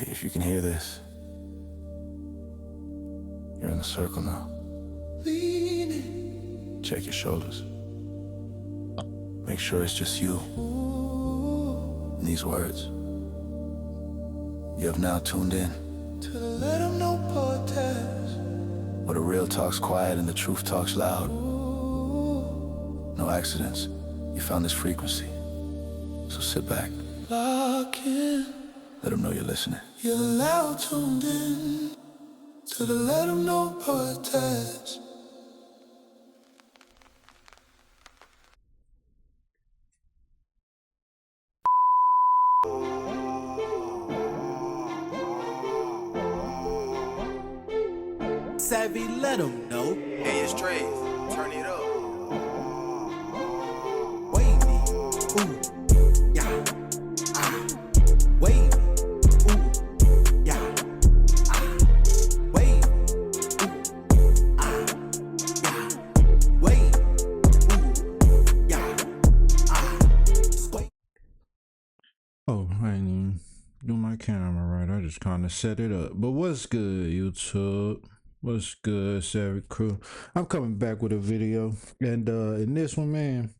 If you can hear this, you're in the circle now. Check your shoulders. Make sure it's just you and these words. You have now tuned in to the Let 'Em Know podcast, where the real talk's quiet and the truth talks loud. No accidents. You found this frequency. So sit back. Lock in. Let them know you're listening. You're now tuned in to the Let 'Em Know podcast. Savvy, let 'em know. Hey, it's Trey. Turn it up. Wavy, ooh, yeah, wavy, ooh, yeah, wavy, ooh, yeah, wavy, ooh, yeah, Oh, I ain't even do my camera right. I just kind of set it up. But what's good, YouTube? What's good, Savvy Crew? I'm coming back with a video. And in this one, man,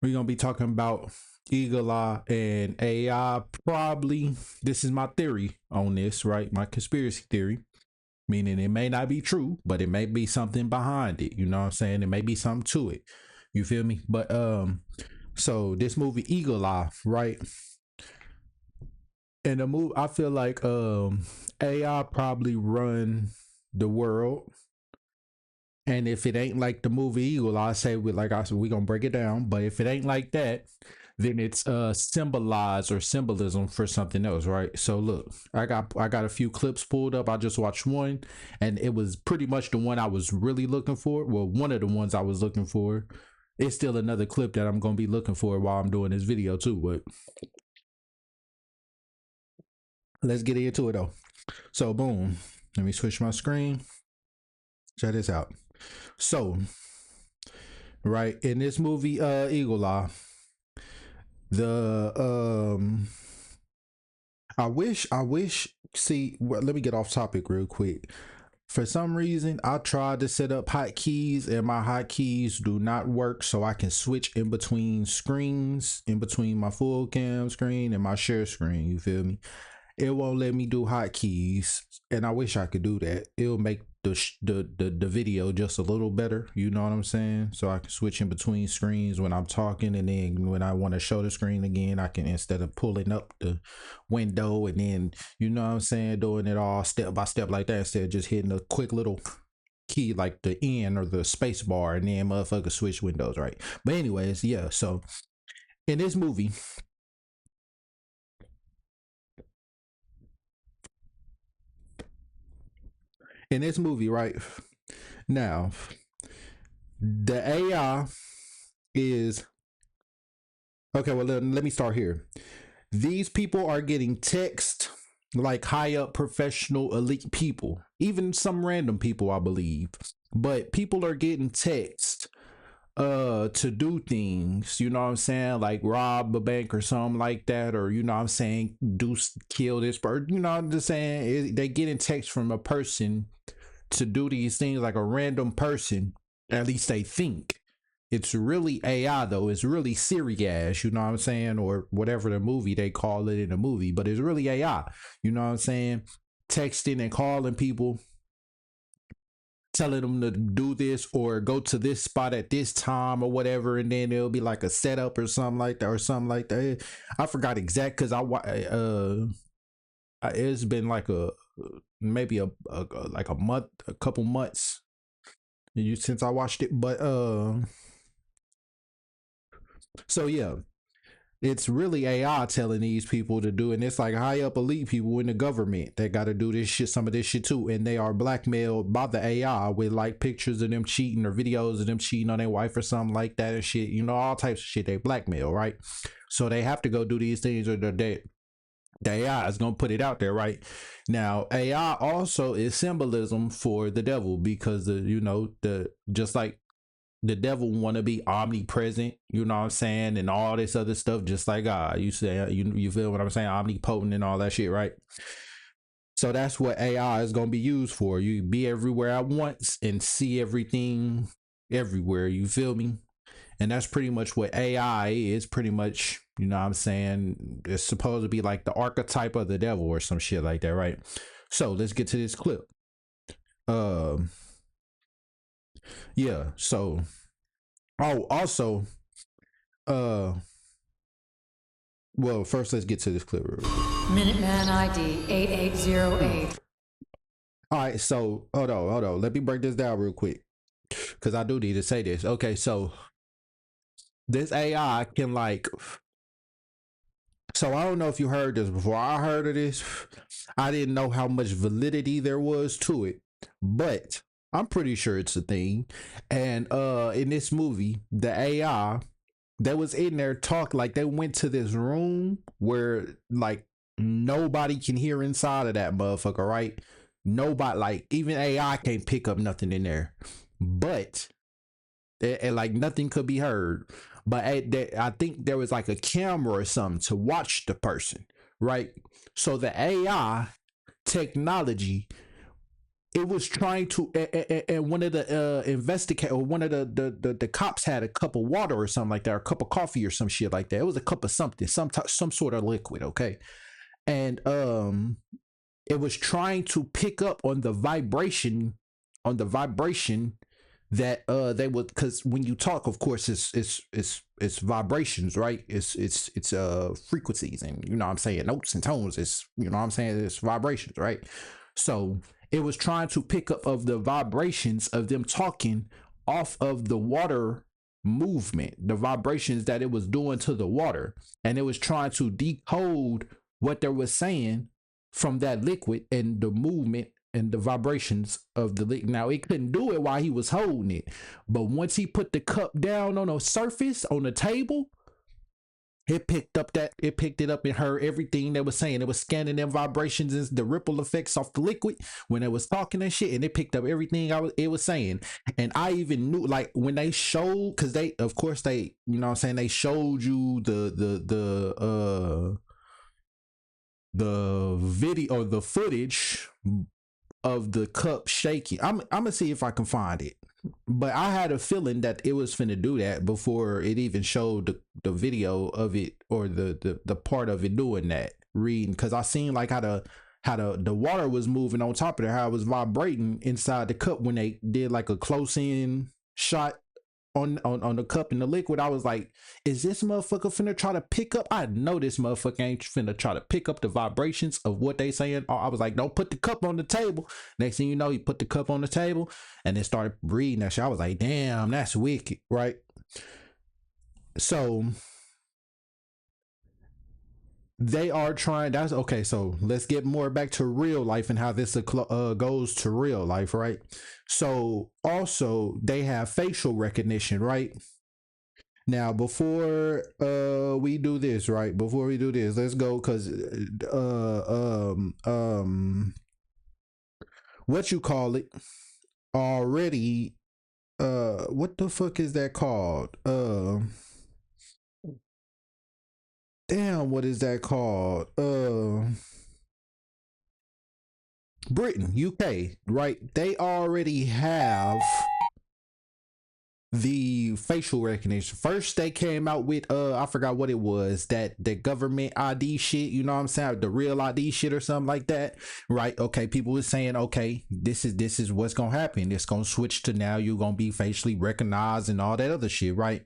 we're going to be talking about Eagle Eye and AI. Probably, this is my theory on this, right? My conspiracy theory. Meaning it may not be true, but it may be something behind it. You know what I'm saying? It may be something to it. You feel me? But so this movie Eagle Eye, right? In the movie, I feel like AI probably run the world, and if it ain't like the movie Eagle, I say we gonna break it down. But if it ain't like that, then it's symbolized or symbolism for something else, right? So look, I got a few clips pulled up. I just watched one, and it was pretty much the one I was really looking for. Well, one of the ones I was looking for. It's still another clip that I'm gonna be looking for while I'm doing this video too, but let's get into it though. So boom, let me switch my screen. Check this out. So, right in this movie, Eagle Eye, I wish. See, well, let me get off topic real quick. For some reason, I tried to set up hotkeys, and my hotkeys do not work, so I can switch in between screens, in between my full cam screen and my share screen. You feel me? It won't let me do hotkeys, and I wish I could do that. It'll make the video just a little better. You know what I'm saying? So I can switch in between screens when I'm talking, and then when I want to show the screen again, I can, instead of pulling up the window and then, you know what I'm saying, doing it all step by step like that, instead of just hitting a quick little key like the N or the space bar, and then motherfucker switch windows, right? But anyways, yeah. So in this movie, right now, the AI is okay. Well, let me start here. These people are getting text, like high up professional elite people, even some random people, I believe, but people are getting text to do things, you know what I'm saying, like rob a bank or something like that, or you know what I'm saying, kill this person, you know what I'm just saying. They getting text from a person to do these things, like a random person. At least they think. It's really AI though. It's really Siri ass, you know what I'm saying, or whatever the movie they call it in the movie, but it's really AI, you know what I'm saying, texting and calling people, telling them to do this or go to this spot at this time or whatever, and then it'll be like a setup or something like that. I forgot exact, because it's been like maybe a month, a couple months since I watched it, but so yeah, it's really AI telling these people to do, and it's like high up elite people in the government that got to do this shit, some of this shit too, and they are blackmailed by the AI with like pictures of them cheating or videos of them cheating on their wife or something like that and shit, you know, all types of shit. They blackmail, right? So they have to go do these things, or the AI is gonna put it out there, right? Now AI also is symbolism for the devil, because just like the devil want to be omnipresent, you know what I'm saying, and all this other stuff, just like God. You say, you feel what I'm saying, omnipotent and all that shit, right? So that's what AI is going to be used for. You be everywhere at once and see everything everywhere. You feel me? And that's pretty much what AI is. Pretty much, you know what I'm saying? It's supposed to be like the archetype of the devil or some shit like that, right? So let's get to this clip. Yeah. So, oh, also, well, first let's get to this clip. Minuteman ID 8808. All right, so hold on. Let me break this down real quick because I do need to say this. Okay, so this AI can like, so I don't know if you heard this before. I heard of this. I didn't know how much validity there was to it, but I'm pretty sure it's a thing. And in this movie, the AI that was in there talk like they went to this room where like nobody can hear inside of that motherfucker, right? Nobody, like even AI can't pick up nothing in there, but and like nothing could be heard. But I think there was like a camera or something to watch the person, right? So the AI technology, it was trying to, and one of the investigate, or one of the cops had a cup of water or something like that, or a cup of coffee or some shit like that. It was a cup of something, some sort of liquid, okay? And it was trying to pick up on the vibration, that they would, because when you talk, of course, it's vibrations, right? It's frequencies, and you know what I'm saying, notes and tones. It's, you know what I'm saying, it's vibrations, right? So it was trying to pick up of the vibrations of them talking off of the water movement, the vibrations that it was doing to the water, and it was trying to decode what they were saying from that liquid and the movement and the vibrations of the liquid. Now it couldn't do it while he was holding it, but once he put the cup down on a surface on the table, it picked it up and heard everything they was saying. It was scanning them vibrations and the ripple effects off the liquid when it was talking and shit, and it picked up everything it was saying. And I even knew, like, when they showed, because they, of course, they, you know what I'm saying, they showed you the video or the footage of the cup shaking. I'm gonna see if I can find it, but I had a feeling that it was finna do that before it even showed the video of it, or the part of it doing that reading, because I seen like how the water was moving on top of it, how it was vibrating inside the cup when they did like a close in shot on the cup and the liquid. I was like, is this motherfucker finna try to pick up? I know this motherfucker ain't finna try to pick up the vibrations of what they saying. I was like, don't put the cup on the table. Next thing you know, he put the cup on the table and then started reading that shit. I was like, damn, that's wicked, right? So they are trying, that's okay. So let's get more back to real life and how this goes to real life, right? So also they have facial recognition, right? Now before we do this, let's go, because what you call it already, what the fuck is that called? Damn, what is that called? Britain, UK, right? They already have the facial recognition. First they came out with I forgot what it was, that the government ID shit, you know what I'm saying, the real ID shit or something like that, right? Okay, people were saying, okay, this is what's gonna happen. It's gonna switch to now you're gonna be facially recognized and all that other shit, right?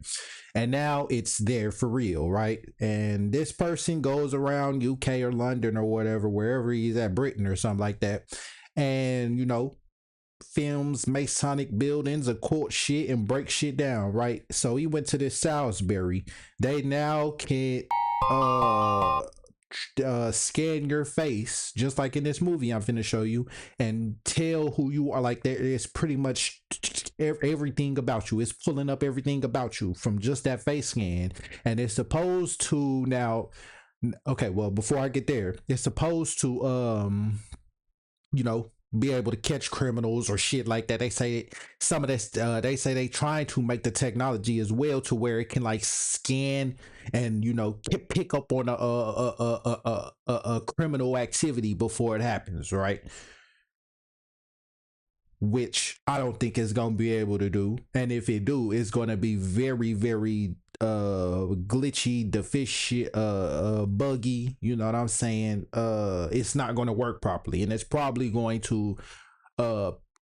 And now it's there for real, right? And this person goes around UK or London or whatever, wherever he's at, Britain or something like that, and you know, films Masonic buildings, occult shit, and break shit down, right? So he went to this Salisbury. They now can scan your face just like in this movie I'm finna show you, and tell who you are. Like, there is pretty much everything about you. It's pulling up everything about you from just that face scan. And it's supposed to, now, okay, well, before I get there, it's supposed to you know, be able to catch criminals or shit like that. They say some of this, they say they trying to make the technology as well to where it can like scan and, you know, pick up on a criminal criminal activity before it happens, right? Which I don't think it's gonna be able to do. And if it do, it's gonna be very, very glitchy, deficient, buggy, you know what I'm saying? It's not gonna work properly, and it's probably going to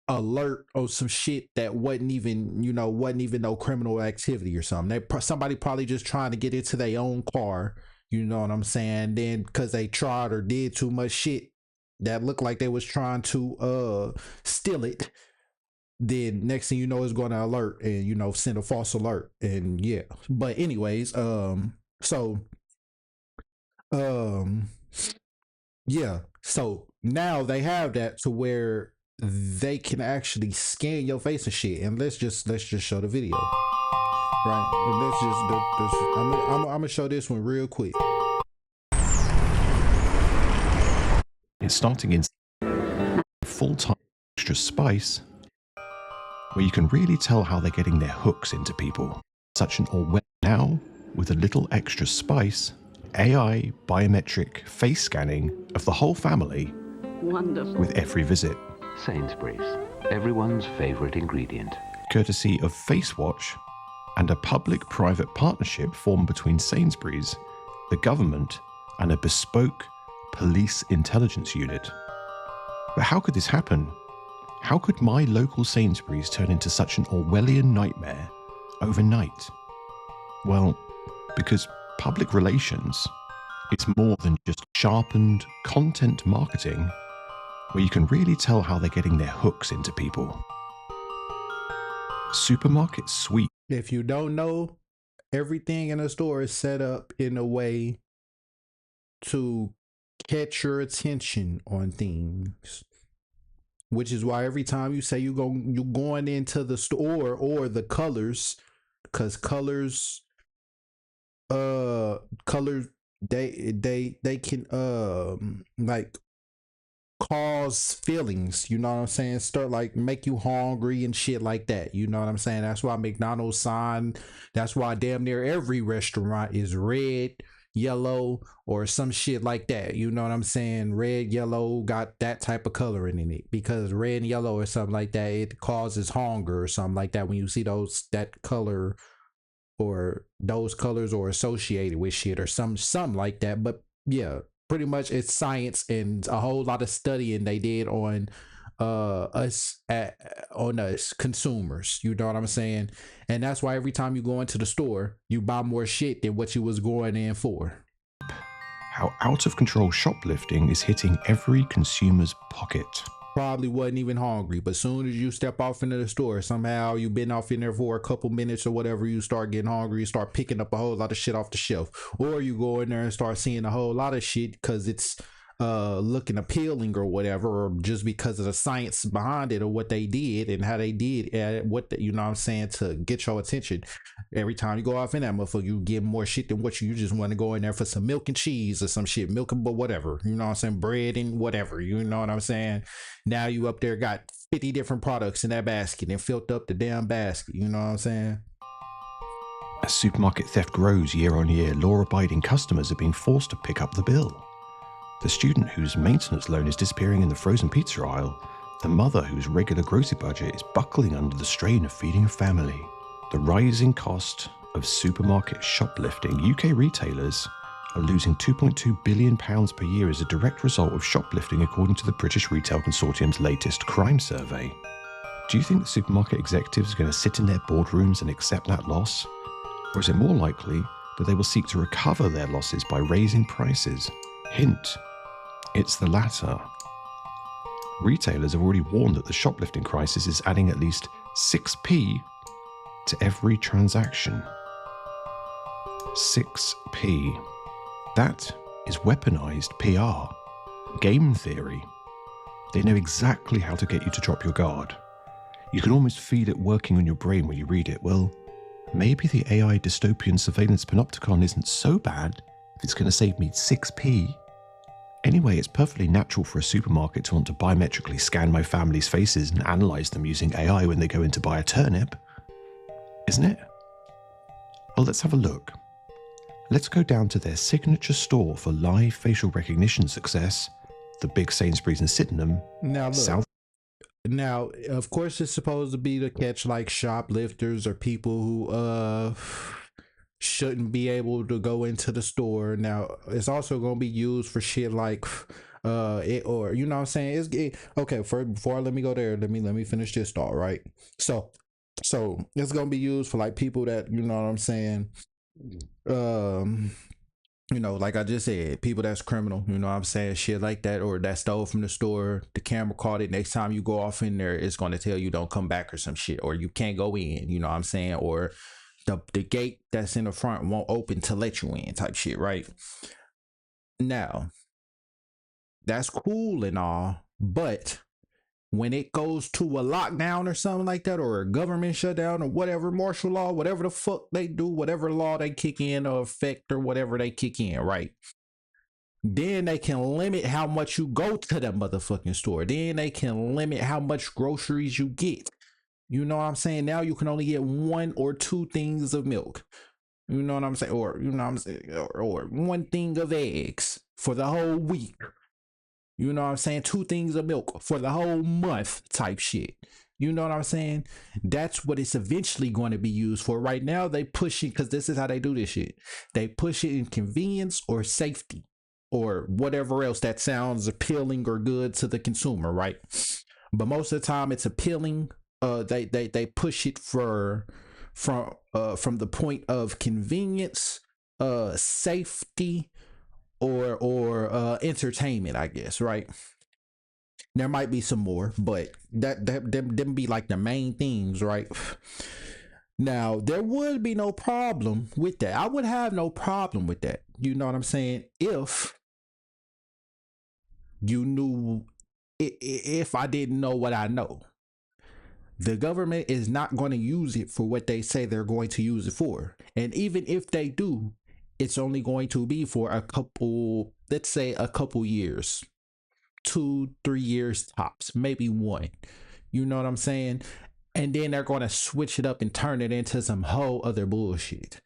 alert on some shit that wasn't even no criminal activity or something. Somebody probably just trying to get into their own car, you know what I'm saying? Then because they tried or did too much shit that looked like they was trying to steal it, then next thing you know, it's going to alert and, you know, send a false alert. And yeah, but anyways, yeah, so now they have that to where they can actually scan your face and shit. And let's just show the video, right? And let's just I'm gonna show this one real quick. It's starting in full-time extra spice, where you can really tell how they're getting their hooks into people. Such an Orwell now, with a little extra spice, AI biometric face scanning of the whole family. Wonderful. With every visit. Sainsbury's, everyone's favourite ingredient. Courtesy of FaceWatch and a public-private partnership formed between Sainsbury's, the government, and a bespoke police intelligence unit. But how could this happen? How could my local Sainsbury's turn into such an Orwellian nightmare overnight? Well, because public relations, it's more than just sharpened content marketing, where you can really tell how they're getting their hooks into people. Supermarket Sweep. If you don't know, everything in a store is set up in a way to catch your attention on things, which is why every time you say you're going into the store, or the colors, because colors they can like cause feelings, you know what I'm saying, start like make you hungry and shit like that, you know what I'm saying? That's why McDonald's sign, that's why damn near every restaurant is red, yellow, or some shit like that, you know what I'm saying? Red, yellow, got that type of coloring in it, because red and yellow or something like that, it causes hunger or something like that when you see that color, or those colors are associated with shit or something like that. But yeah, pretty much it's science and a whole lot of studying they did on us consumers, you know what I'm saying? And that's why every time you go into the store, you buy more shit than what you was going in for. How out of control shoplifting is hitting every consumer's pocket. Probably wasn't even hungry, but soon as you step off into the store, somehow you've been off in there for a couple minutes or whatever, you start getting hungry, you start picking up a whole lot of shit off the shelf, or you go in there and start seeing a whole lot of shit because it's looking appealing or whatever, or just because of the science behind it, or what they did and how they did you know what I'm saying, to get your attention. Every time you go off in that motherfucker, you get more shit than what you just want to go in there for some milk and cheese or some shit, milk and but whatever, you know what I'm saying, bread and whatever, you know what I'm saying. Now you up there got 50 different products in that basket and filled up the damn basket, you know what I'm saying. As supermarket theft grows year on year, law-abiding customers are being forced to pick up the bill. The student whose maintenance loan is disappearing in the frozen pizza aisle, the mother whose regular grocery budget is buckling under the strain of feeding a family. The rising cost of supermarket shoplifting. UK retailers are losing £2.2 billion per year as a direct result of shoplifting, according to the British Retail Consortium's latest crime survey. Do you think the supermarket executives are going to sit in their boardrooms and accept that loss? Or is it more likely that they will seek to recover their losses by raising prices? Hint, it's the latter. Retailers have already warned that the shoplifting crisis is adding at least 6p to every transaction. 6p. That is weaponized PR. Game theory. They know exactly how to get you to drop your guard. You can almost feel it working on your brain when you read it. Well, maybe the AI dystopian surveillance panopticon isn't so bad if it's going to save me 6p. Anyway, it's perfectly natural for a supermarket to want to biometrically scan my family's faces and analyze them using AI when they go in to buy a turnip. Isn't it? Well, let's have a look. let's go down to their signature store for live facial recognition success, the big Sainsbury's in Sydenham, Now look. South. Now, of course, it's supposed to be to catch like shoplifters or people who shouldn't be able to go into the store. Now, it's also going to be used for shit like or you know what I'm saying? Okay, before let me go there, let me finish this thought, right? So it's going to be used for like people that, you know what I'm saying, you know, like I just said, people that's criminal, you know what I'm saying, shit like that, or that stole from the store, the camera caught it, next time you go off in there, it's going to tell you don't come back or some shit, or you can't go in, you know what I'm saying, or the gate that's in the front won't open to let you in type shit, right? Now, that's cool and all, but when it goes to a lockdown or something like that, or a government shutdown or whatever, martial law, whatever the fuck they do, whatever law they kick in or effect or whatever they kick in, right? Then they can limit how much you go to the motherfucking store. Then they can limit how much groceries you get. You know what I'm saying? Now you can only get 1 or 2 things of milk. You know what I'm saying? Or, you know what I'm saying? Or 1 thing of eggs for the whole week. You know what I'm saying? 2 things of milk for the whole month type shit. You know what I'm saying? That's what it's eventually going to be used for. Right now, they push it because this is how they do this shit. They push it in convenience or safety or whatever else that sounds appealing or good to the consumer, right? But most of the time, it's appealing. They push it from the point of convenience, safety, or entertainment, I guess, right? There might be some more, but them be like the main themes, right? Now, there would be no problem with that. I would have no problem with that. You know what I'm saying? If you knew, if I didn't know what I know. The government is not going to use it for what they say they're going to use it for. And even if they do, it's only going to be for a couple, let's say a couple years, 2-3 years tops, maybe 1. You know what I'm saying? And then they're going to switch it up and turn it into some whole other bullshit.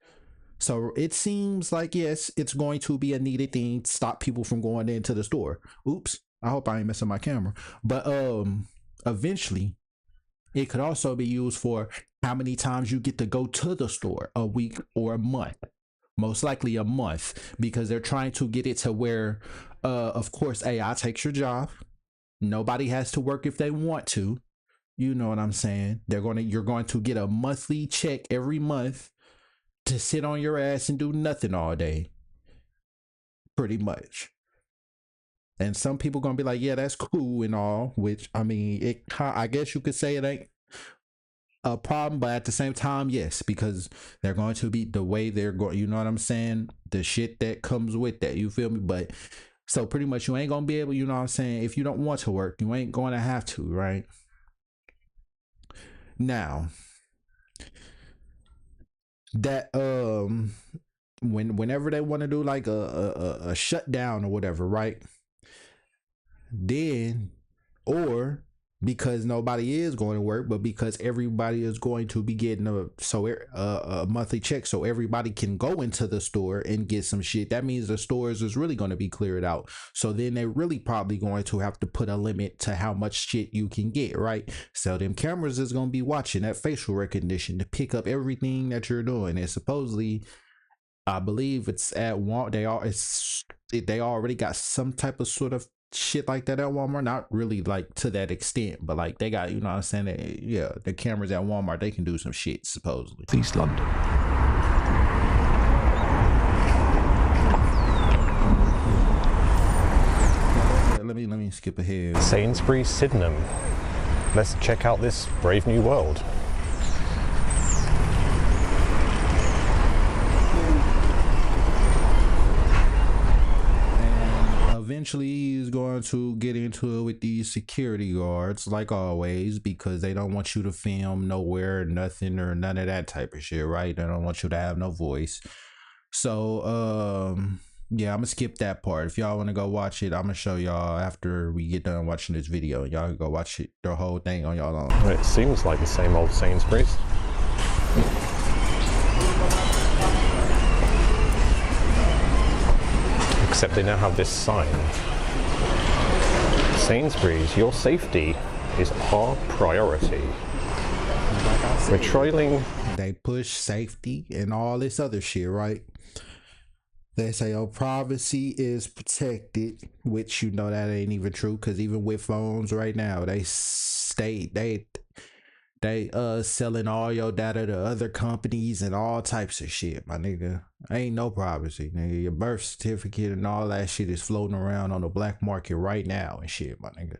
So it seems like, yes, it's going to be a needed thing to stop people from going into the store. Oops, I hope I ain't messing my camera. But eventually, it could also be used for how many times you get to go to the store a week or a month. Most likely a month, because they're trying to get it to where, of course, AI takes your job. Nobody has to work if they want to. You know what I'm saying? You're going to get a monthly check every month to sit on your ass and do nothing all day. Pretty much. And some people gonna be like, yeah, that's cool and all, which, I mean, I guess you could say it ain't a problem, but at the same time, yes, because they're going to be the way they're going, you know what I'm saying? The shit that comes with that, you feel me? But so pretty much you ain't gonna be able, you know what I'm saying? If you don't want to work, you ain't going to have to, right? Now, that whenever they want to do like a shutdown or whatever, right? Then, or because nobody is going to work, but because everybody is going to be getting a monthly check, so everybody can go into the store and get some shit. That means the stores is really going to be cleared out. So then they're really probably going to have to put a limit to how much shit you can get, right? So them cameras is going to be watching that facial recognition to pick up everything that you're doing. And supposedly, I believe it's at Walmart. They already got some type of sort of shit like that at Walmart, not really like to that extent, but like they got, you know what I'm saying, yeah, the cameras at Walmart, they can do some shit supposedly. East London. Let me skip ahead. Sainsbury's Sydenham. Let's check out this brave new world. Eventually he's going to get into it with these security guards, like always, because they don't want you to film nowhere, nothing, or none of that type of shit, right? They don't want you to have no voice. So yeah, I'm gonna skip that part. If y'all want to go watch it, I'm gonna show y'all after we get done watching this video. Y'all can go watch it, the whole thing on y'all own. It seems like the same old Sainsbury's. Except they now have this sign. Sainsbury's, your safety is our priority. We're trialing. They push safety and all this other shit, right? They say, oh, privacy is protected, which you know that ain't even true, because even with phones right now, they selling all your data to other companies and all types of shit, my nigga. Ain't no privacy, nigga. Your birth certificate and all that shit is floating around on the black market right now and shit, my nigga.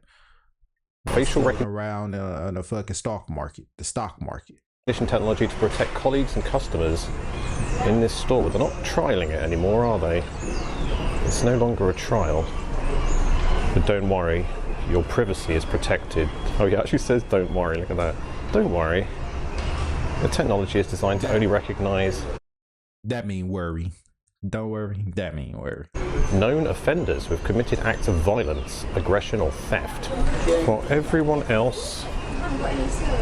Facial recognition around on the fucking stock market, technology to protect colleagues and customers in this store. They're not trialing it anymore, are they? It's no longer a trial. But don't worry, your privacy is protected. Oh, he actually says don't worry, look at that. Don't worry. The technology is designed to only recognize... That mean worry. Don't worry, that mean worry. Known offenders who have committed acts of violence, aggression or theft. For everyone else,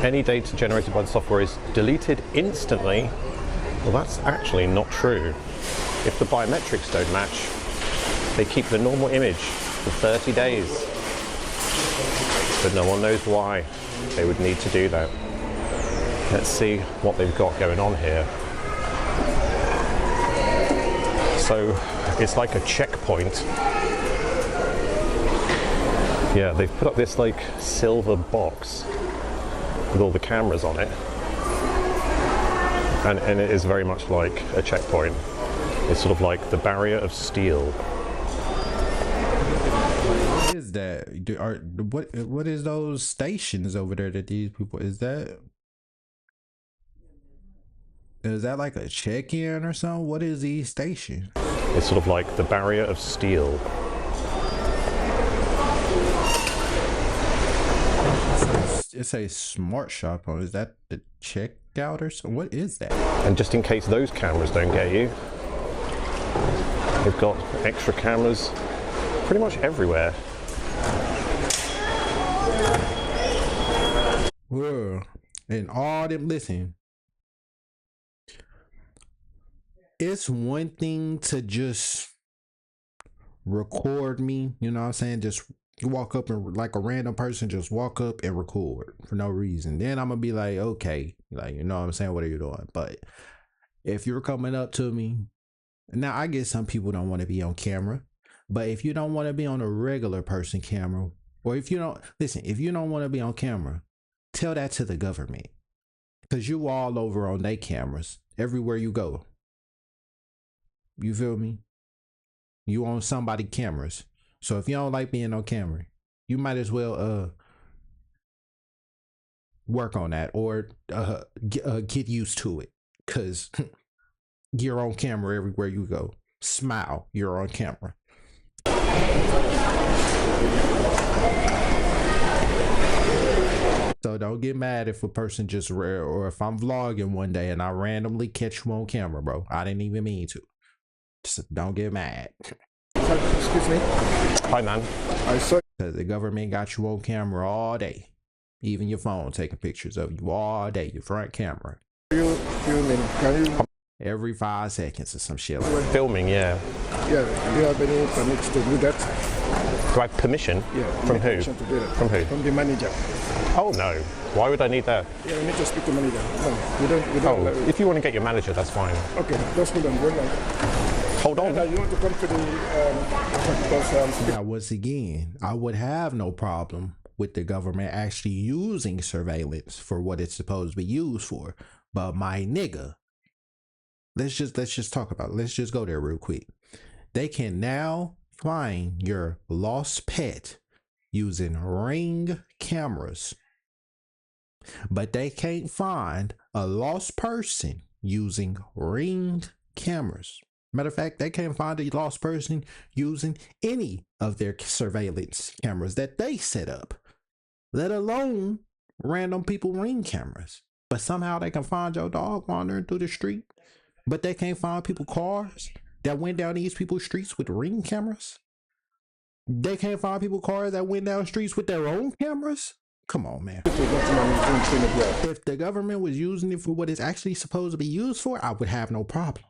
any data generated by the software is deleted instantly. Well, that's actually not true. If the biometrics don't match, they keep the normal image for 30 days. But no one knows why they would need to do that. Let's see what they've got going on here. So it's like a checkpoint. Yeah, they've put up this like silver box with all the cameras on it. And it is very much like a checkpoint. It's sort of like the barrier of steel. What is that? What is those stations over there that these people, is that like a check-in or something? What is these stations? It's sort of like the barrier of steel. It's a smart shop. Is that the checkout or something? What is that? And just in case those cameras don't get you, they've got extra cameras pretty much everywhere. Whoa. And all them, listen. It's one thing to just record me, you know what I'm saying? Just walk up and like a random person, just walk up and record for no reason. Then I'm gonna be like, okay, like, you know what I'm saying? What are you doing? But if you're coming up to me, now I guess some people don't want to be on camera, but if you don't want to be on a regular person camera, or if you don't, listen, if you don't want to be on camera, tell that to the government, because you all over on their cameras everywhere you go. You feel me? You on somebody cameras. So if you don't like being on camera, you might as well work on that, or get used to it, because you're on camera everywhere you go. Smile, you're on camera. So don't get mad if a person just or if I'm vlogging one day and I randomly catch you on camera, bro. I didn't even mean to. Just don't get mad. Excuse me. Hi, man. I saw. Because the government got you on camera all day. Even your phone taking pictures of you all day. Your front camera. You filming? Can you? Every 5 seconds or some shit like that. Filming, yeah. Yeah. Do you have any permits to do that? Do I have permission? Yeah. From who? To do that. From who? From the manager. Oh no. Why would I need that? Yeah, we need to speak to manager. No, we don't. Oh, if you want to get your manager, that's fine. Okay, just hold on. Hold on. You want to come to the Now, once again, I would have no problem with the government actually using surveillance for what it's supposed to be used for. But my nigga, let's just talk about it. Let's just go there real quick. They can now find your lost pet using Ring cameras, but they can't find a lost person using Ring cameras. Matter of fact, they can't find a lost person using any of their surveillance cameras that they set up, let alone random people Ring cameras. But somehow they can find your dog wandering through the street, but they can't find people cars that went down these people's streets with Ring cameras. They can't find people cars that went down streets with their own cameras. Come on, man. If the government was using it for what it's actually supposed to be used for, I would have no problem.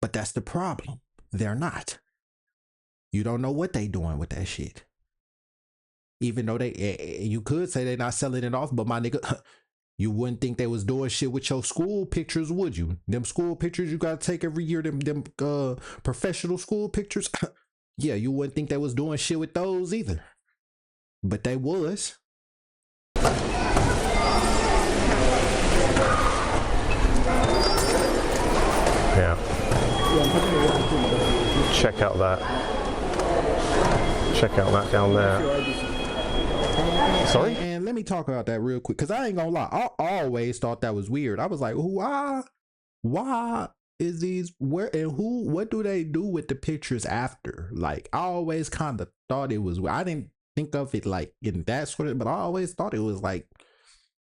But that's the problem. They're not. You don't know what they doing with that shit. Even though you could say they're not selling it off, but my nigga, you wouldn't think they was doing shit with your school pictures, would you? Them school pictures you gotta take every year, them professional school pictures. Yeah, you wouldn't think they was doing shit with those either. But they was. Yeah. Check out that. Check out that down there. Sorry? And let me talk about that real quick, because I ain't gonna lie. I always thought that was weird. I was like, why is these, where and who, what do they do with the pictures after? Like, I always kind of thought it was, I didn't think of it like in that sort of, but I always thought it was like,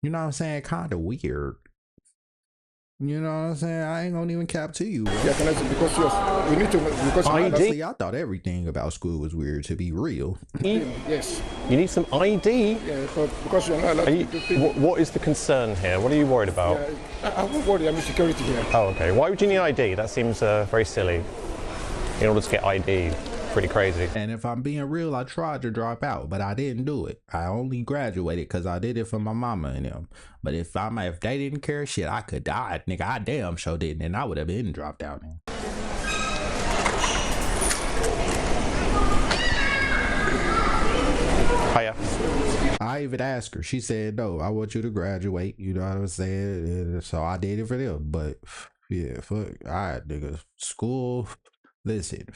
you know what I'm saying, kind of weird. You know what I'm saying? I ain't gonna even cap to you. Yeah, can I say, because yes, we need to, because honestly, I thought everything about school was weird, to be real. yes. You need some ID? Yeah, but because you're not allowed to do what is the concern here? What are you worried about? Yeah, I won't worry, I'm in security here. Oh, okay. Why would you need ID? That seems very silly. In order to get ID. Pretty crazy. And if I'm being real, I tried to drop out, but I didn't do it. I only graduated because I did it for my mama and them. But if they didn't care, shit, I could die, nigga. I damn sure didn't, and I would have been dropped out. Man. Hiya. I even asked her. She said, "No, I want you to graduate." You know what I'm saying? And so I did it for them. But yeah, fuck, alright, nigga. School. Listen.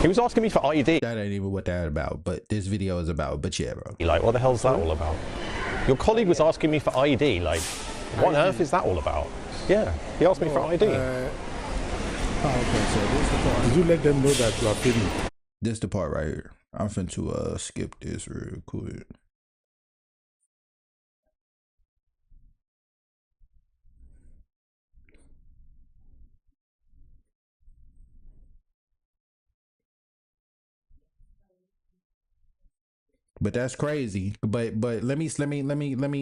He was asking me for ID. That ain't even what that's about, but this video is about. But yeah, bro. Like, what the hell's that all about? Your colleague was asking me for ID. Like, what on earth is that all about? Yeah, he asked me for ID. Okay, so this the part. Did you let them know that you are filming? This the part right here. I'm finna skip this real quick. But that's crazy. But let me.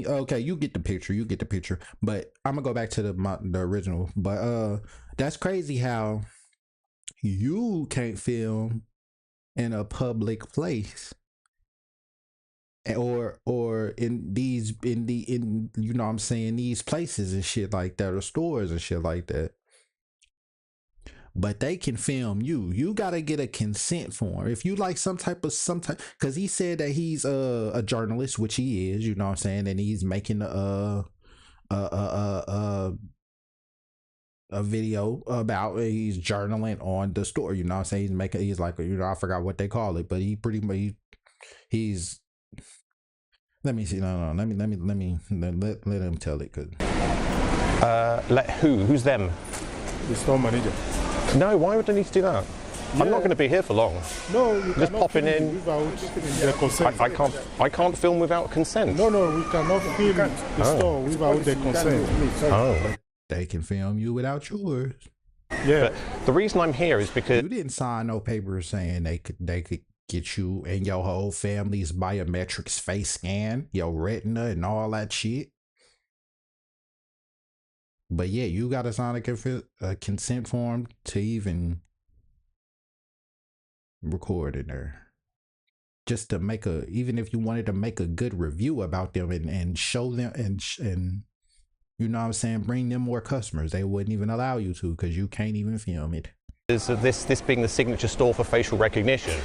Okay, you get the picture. But I'm gonna go back to the original. But that's crazy how you can't film in a public place, or in you know what I'm saying, these places and shit like that, or stores and shit like that. But they can film you. You gotta get a consent form. If you like some type, because he said that he's a journalist, which he is, you know what I'm saying, and he's making a video about, he's journaling on the store, you know what I'm saying, he's like, you know, I forgot what they call it, but he pretty much he's let me see, no, let him tell it, cause let who's them? The store manager. No, why would I need to do that? Yeah. I'm not going to be here for long. No, you just popping in without their consent. I can't film without consent. No, we cannot film the store without their consent. Oh. They can film you without yours. Yeah. But the reason I'm here is because you didn't sign no papers saying they could get you and your whole family's biometrics face scan, your retina and all that shit. But yeah, you gotta sign a consent form to even record in there. Just to make even if you wanted to make a good review about them and show them and you know what I'm saying, bring them more customers, they wouldn't even allow you to, because you can't even film it. This being the signature store for facial recognition,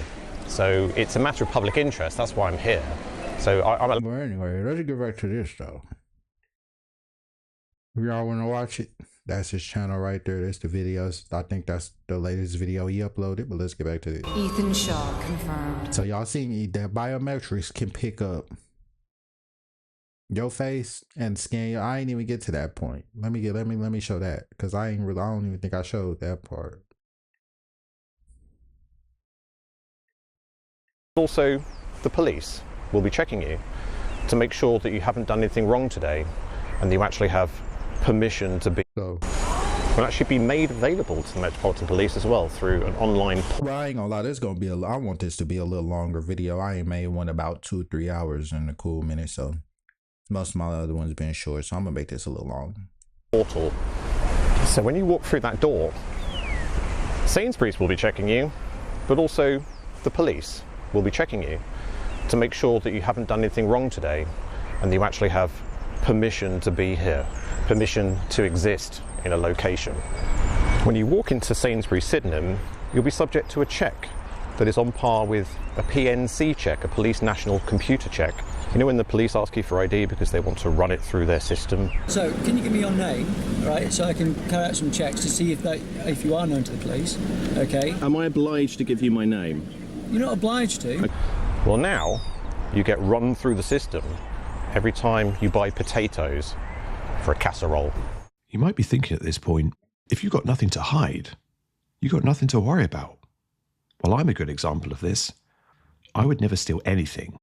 so it's a matter of public interest. That's why I'm here. So well, anyway, let's get back to this though. If y'all want to watch it, that's his channel right there. That's the videos. I think that's the latest video he uploaded, but let's get back to it. Ethan Shaw confirmed. So y'all seen that biometrics can pick up your face and scan your. I ain't even get to that point. Let me show that, because I don't even think I showed that part. Also, the police will be checking you to make sure that you haven't done anything wrong today, and you actually have permission to be. So will actually be made available to the Metropolitan Police as well through an online. Well, I ain't gonna lie, there's gonna be I want this to be a little longer video. I ain't made one about 2-3 hours in a cool minute, so most of my other ones been short, so I'm gonna make this a little long. Portal. So when you walk through that door, Sainsbury's will be checking you, but also the police will be checking you to make sure that you haven't done anything wrong today and you actually have permission to be here, permission to exist in a location. When you walk into Sainsbury's Sydenham, you'll be subject to a check that is on par with a PNC check, a Police National Computer Check. You know when the police ask you for ID because they want to run it through their system? So, can you give me your name, right, so I can carry out some checks to see if you are known to the police, okay? Am I obliged to give you my name? You're not obliged to. Well, now you get run through the system every time you buy potatoes for a casserole. You might be thinking at this point, if you've got nothing to hide, you've got nothing to worry about. Well, I'm a good example of this. I would never steal anything.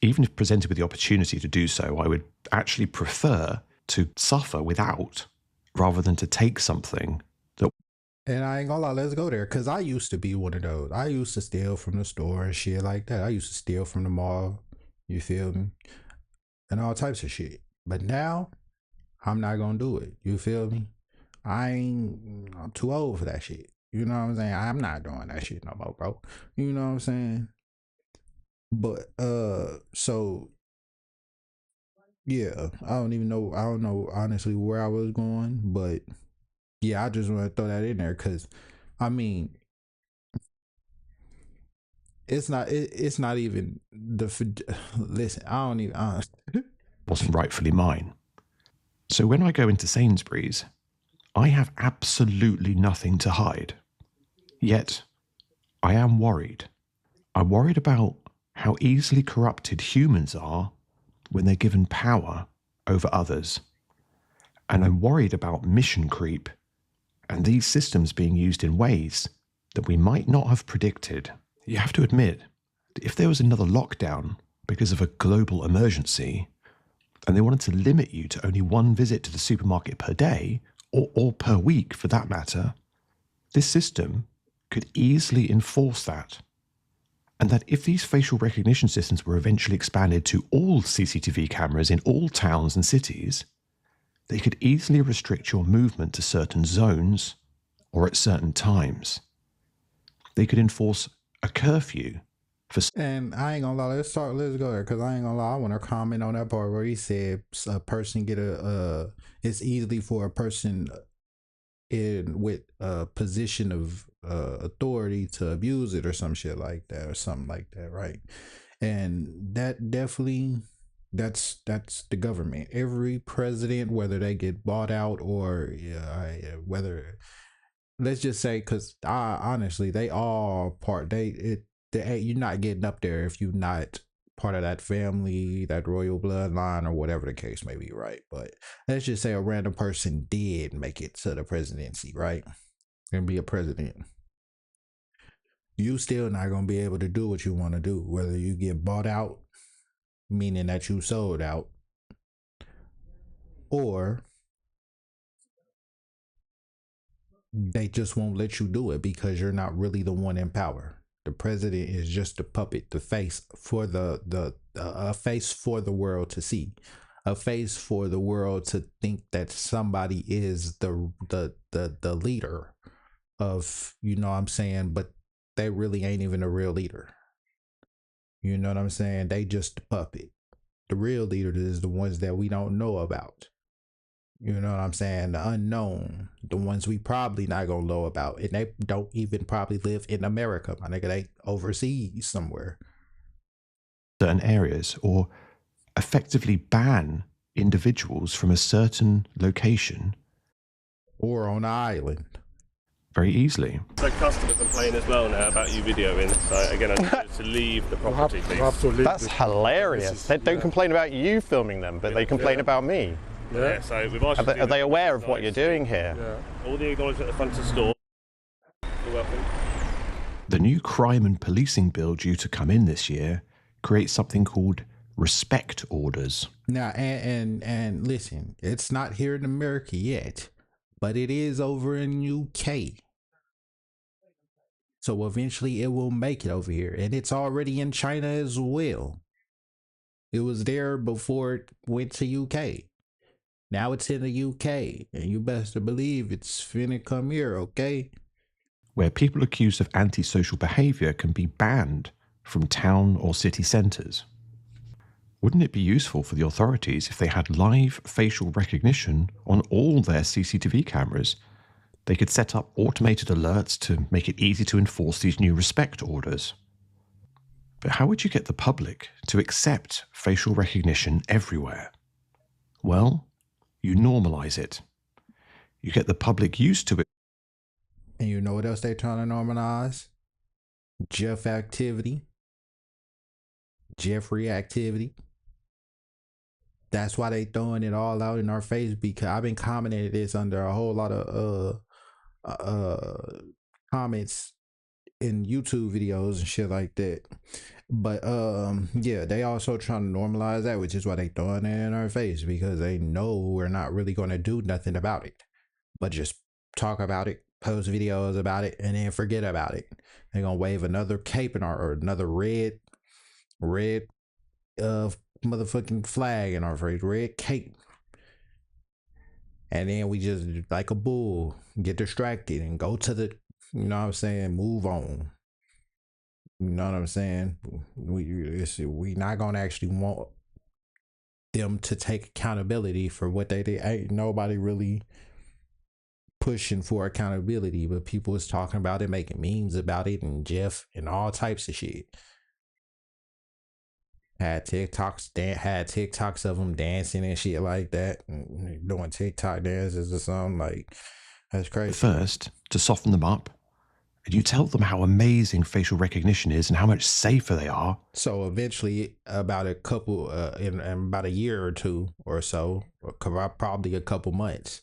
Even if presented with the opportunity to do so, I would actually prefer to suffer without rather than to take something that... And I ain't gonna lie, let's go there, because I used to be one of those. I used to steal from the store and shit like that. I used to steal from the mall, you feel me? And all types of shit. But now, I'm not gonna do it, you feel me? I'm too old for that shit. You know what I'm saying? I'm not doing that shit no more, bro. You know what I'm saying? But so yeah, I don't know honestly where I was going, but yeah, I just want to throw that in there because I mean it's not even listen, I don't even wasn't rightfully mine. So when I go into Sainsbury's, I have absolutely nothing to hide. Yet, I am worried. I'm worried about how easily corrupted humans are when they're given power over others. And I'm worried about mission creep and these systems being used in ways that we might not have predicted. You have to admit, if there was another lockdown because of a global emergency, and they wanted to limit you to only one visit to the supermarket per day, or per week for that matter, this system could easily enforce that. And that if these facial recognition systems were eventually expanded to all CCTV cameras in all towns and cities, they could easily restrict your movement to certain zones or at certain times. They could enforce a curfew for... And I ain't gonna lie, let's go there, because I ain't gonna lie, I want to comment on that part where he said a person get it's easily for a person with a position of authority to abuse it or some shit like that or something like that, right? And that definitely, that's the government. Every president, whether they get bought out or whether, let's just say, because honestly, they all you're not getting up there if you're not part of that family, that royal bloodline, or whatever the case may be, right? But let's just say a random person did make it to the presidency, right? And be a president. You still not gonna be able to do what you want to do, whether you get bought out, meaning that you sold out, or they just won't let you do it because you're not really the one in power. The president is just a puppet, the face for a face for the world to see, a face for the world to think that somebody is the leader of, you know what I'm saying, but they really ain't even a real leader. You know what I'm saying? They just a puppet. The real leader is the ones that we don't know about. You know what I'm saying? The unknown, the ones we probably not gonna know about, and they don't even probably live in America, my nigga. They overseas somewhere. Certain areas, or effectively ban individuals from a certain location, or on an island, very easily. So customers complain as well now about you videoing. So again, I need you to leave the property, please. That's hilarious. They don't complain about you filming them, but they complain about me. Yeah, so we've asked Are they aware of what you're doing here? Yeah. All the acknowledgement at the front of the store. You're welcome. The new crime and policing bill due to come in this year creates something called respect orders. Now, and listen, it's not here in America yet, but it is over in UK. So eventually it will make it over here, and it's already in China as well. It was there before it went to UK. Now it's in the UK, and you best to believe it's finna come here, okay? where people accused of antisocial behaviour can be banned from town or city centres. Wouldn't it be useful for the authorities if they had live facial recognition on all their CCTV cameras? They could set up automated alerts to make it easy to enforce these new respect orders. But how would you get the public to accept facial recognition everywhere? Well, you normalise it. You get the public used to it. And you know what else they're trying to normalize? Jeff activity. Jeffrey activity. That's why they throwing it all out in our face, because I've been commenting this under a whole lot of comments in YouTube videos and shit like that. But yeah, they also trying to normalize that, which is why they throwing it in our face, because they know we're not really going to do nothing about it, but just talk about it, post videos about it, and then forget about it. They're gonna wave another cape in our, or another red motherfucking flag in our face, red cape, and then we just, like a bull, get distracted and go to the, you know what I'm saying, move on. You know what I'm saying? We not gonna actually want them to take accountability for what they did. Ain't nobody really pushing for accountability, but people is talking about it, making memes about it, and Jeff and all types of shit. Had TikToks of them dancing and shit like that, and doing TikTok dances or something. Like, that's crazy. First, to soften them up, and you tell them how amazing facial recognition is and how much safer they are. So eventually, about a couple, in about a year or two or so, or probably a couple months,